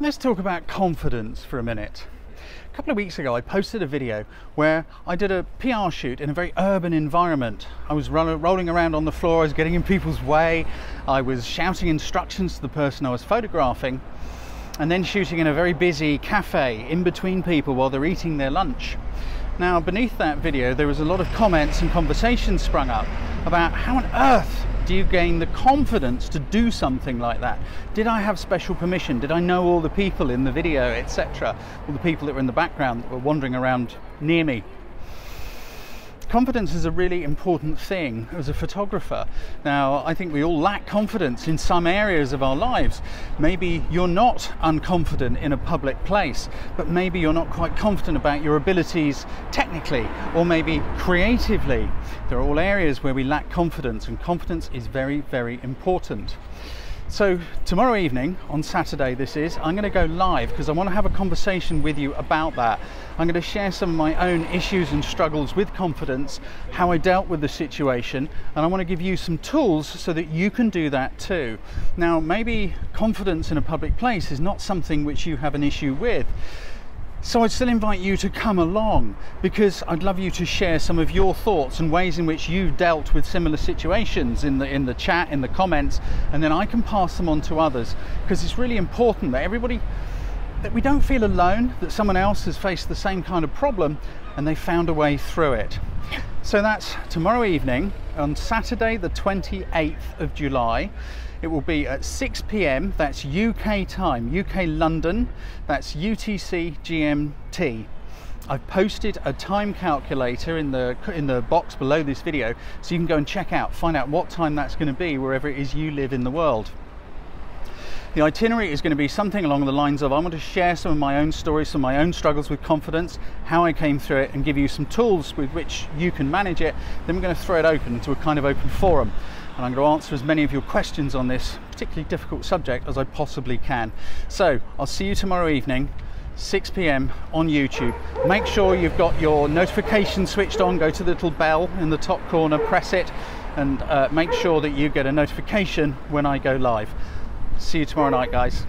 Let's talk about confidence for a minute. A couple of weeks ago I posted a video where I did a PR shoot in a very urban environment. I was rolling around on the floor, I was getting in people's way, I was shouting instructions to the person I was photographing, and then shooting in a very busy cafe in between people while they're eating their lunch. Now, beneath that video there was a lot of comments and conversations sprung up about how on earth do you gain the confidence to do something like that? Did I have special permission? Did I know all the people in the video, etc.? All the people that were in the background that were wandering around near me? Confidence is a really important thing as a photographer. Now, I think we all lack confidence in some areas of our lives. Maybe you're not unconfident in a public place, but maybe you're not quite confident about your abilities technically, or maybe creatively. There are all areas where we lack confidence, and confidence is very, very important. So tomorrow evening, on Saturday this is, I'm going to go live because I want to have a conversation with you about that. I'm going to share some of my own issues and struggles with confidence, how I dealt with the situation, and I want to give you some tools so that you can do that too. Now, maybe confidence in a public place is not something which you have an issue with. So I'd still invite you to come along, because I'd love you to share some of your thoughts and ways in which you've dealt with similar situations in the chat, in the comments, and then I can pass them on to others, because it's really important that we don't feel alone, that someone else has faced the same kind of problem and they found a way through it. So that's tomorrow evening on Saturday the 28th of July. It will be at 6 p.m, that's UK time, UK London, that's UTC GMT. I've posted a time calculator in the box below this video, so you can go and find out what time that's going to be wherever it is you live in the world. The itinerary is going to be something along the lines of, I want to share some of my own stories, some of my own struggles with confidence, how I came through it, and give you some tools with which you can manage it. Then we're going to throw it open to a kind of open forum. And I'm going to answer as many of your questions on this particularly difficult subject as I possibly can. So I'll see you tomorrow evening, 6 p.m. on YouTube. Make sure you've got your notification switched on. Go to the little bell in the top corner, press it, and make sure that you get a notification when I go live. See you tomorrow night, guys.